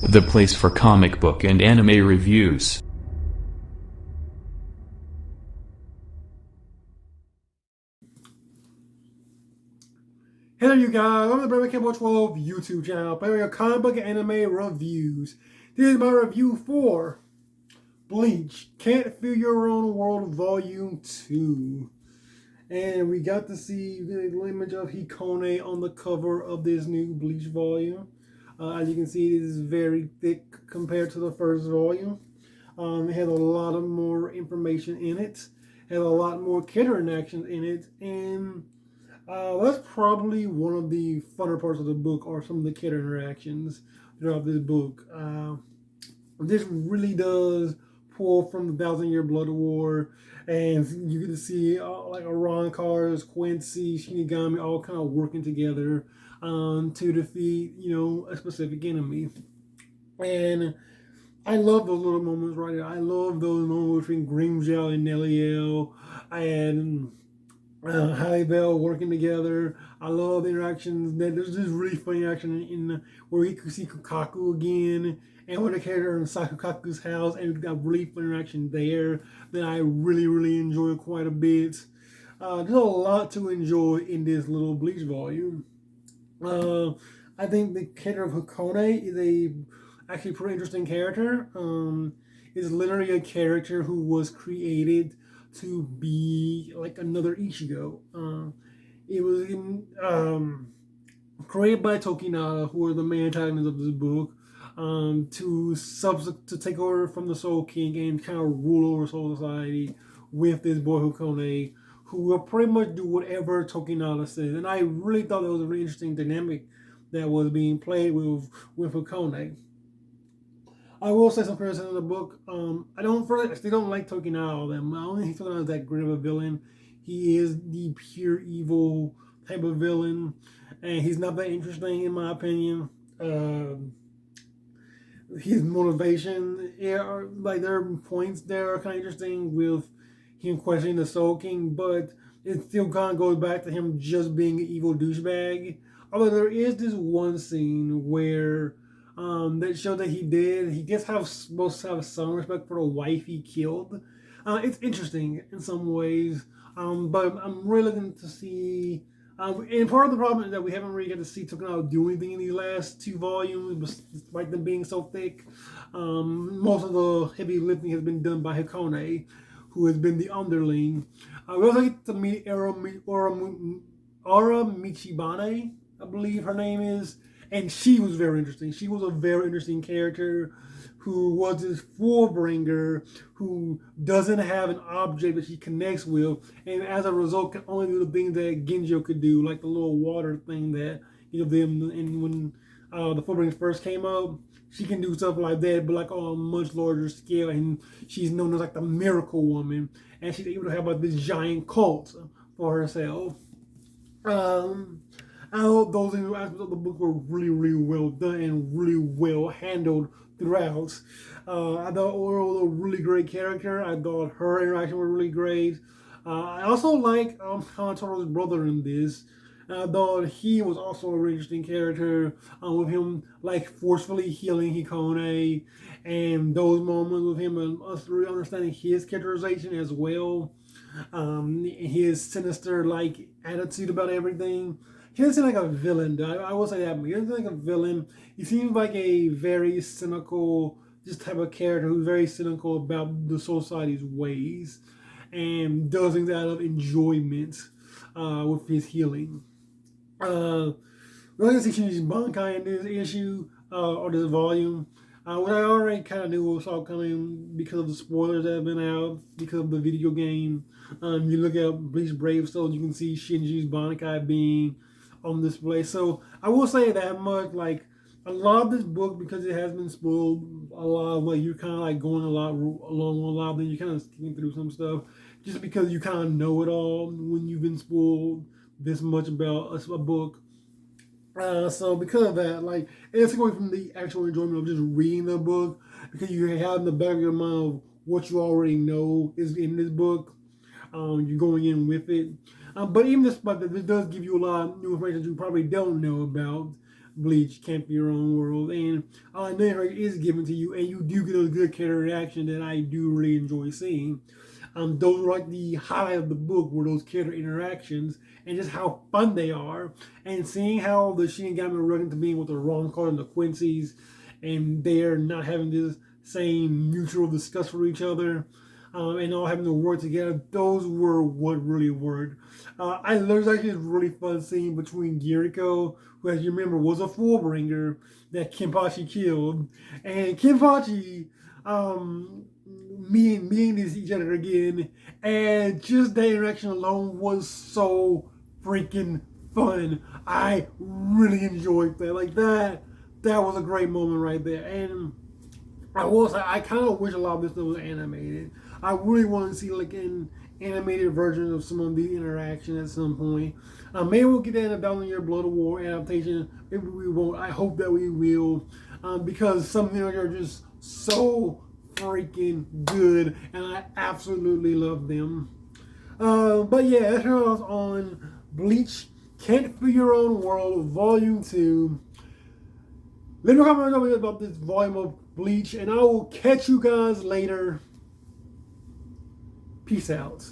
the place for comic book and anime reviews. Hello you guys, I'm the Brave Campbell 12 YouTube channel, playing your comic book and anime reviews. This is my review for Bleach, Can't Feel Your Own World Volume 2. And we got to see the image of Hikone on the cover of this new Bleach volume. As you can see, it is very thick compared to the first volume. It has a lot of more information in it, has a lot more character interactions in it, and that's probably one of the funner parts of the book, are some of the character interactions throughout this book. This really does pull from the Thousand Year Blood War, and you get to see like Arrancar's, Quincy, Shinigami all kind of working together to defeat, a specific enemy. And I love those little moments right here. I love those moments between Grimjow and Neliel, and Halle Bell working together. I love the interactions. There's this really funny action in where you can see Kukaku again, and when the character in Sakukaku's house, and we've got really fun interaction there that I really enjoy quite a bit. There's a lot to enjoy in this little Bleach volume. I think the character of Hakone is a actually pretty interesting character. Is literally a character who was created to be like another Ichigo. It was created by Tokinada, who are the main antagonists of this book, to take over from the Soul King and kind of rule over Soul Society with this boy Hakone, who will pretty much do whatever Tokinada says. And I really thought that was a really interesting dynamic that was being played with Hakone. I will say some criticism in the book. I still don't like Tokinada all that much. I don't think Tokinada is that great of a villain. He is the pure evil type of villain, and he's not that interesting in my opinion. His motivation, like there are points there are kind of interesting with him questioning the Soul King, but it still kind of goes back to him just being an evil douchebag. Although there is this one scene where that showed that he gets supposed to have some respect for the wife he killed. It's interesting in some ways, but I'm really looking to see. And part of the problem is that we haven't really got to see Tokunaga do anything in these last two volumes, despite them being so thick. Most of the heavy lifting has been done by Hakone, who has been the underling. We also get to meet Aura Michibane, I believe her name is. And she was very interesting. She was a very interesting character who was this Fullbringer who doesn't have an object that she connects with, and as a result can only do the things that Genjo could do, like the little water thing that them. And when the Fullbringers first came out, she can do stuff like that, but like on a much larger scale. And she's known as like the Miracle Woman, and she's able to have like this giant cult for herself. I hope those aspects of the book were really well done and really well handled throughout. I thought Oro was a really great character. I thought her interaction was really great. I also like Hanataro's brother in this. I thought he was also a really interesting character, with him like forcefully healing Hikone, and those moments with him and us really understanding his characterization as well. His sinister like attitude about everything. He doesn't seem like a villain, though. I will say that. He doesn't seem like a villain. He seems like a very cynical, just type of character who's very cynical about the society's ways and does things out of enjoyment with his healing. We're going to see Shinji's Bankai in this issue or this volume. What I already kind of knew saw coming because of the spoilers that have been out, because of the video game. You look at Bleach Brave Soul, you can see Shinji's Bankai being on display. So I will say that much, like a lot of this book, because it has been spoiled a lot, like you're kind of like going along with a lot, then you're kind of skipping through some stuff just because you kind of know it all when you've been spoiled this much about a book. So because of that, like it's away from the actual enjoyment of just reading the book, because you have in the back of your mind of what you already know is in this book. You're going in with it. But even despite that, this does give you a lot of new information that you probably don't know about. Bleach Can't Be Your Own World, and narration is given to you, and you do get a good character reaction that I do really enjoy seeing. Those are like the highlight of the book, were those character interactions and just how fun they are, and seeing how the Shinigami run into being with the wrong color and the Quincy's, and they're not having this same mutual disgust for each other, and all having to work together. Those were what really worked. There's actually a really fun scene between Giriko, who, as you remember, was a Fullbringer that Kenpachi killed, and Kenpachi meeting each other again, and just that interaction alone was so freaking fun. I really enjoyed that. Like that was a great moment right there. And I will say, I kind of wish a lot of this stuff was animated. I really want to see like an animated version of some of the interaction at some point. Maybe we'll get that in a Thousand Year Blood of War adaptation. Maybe we won't. I hope that we will, because some of them are just so freaking good, and I absolutely love them. But yeah, that's what I was on Bleach Can't Be Your Own World Volume 2. Let me comment about this volume of Bleach, and I will catch you guys later. Peace out.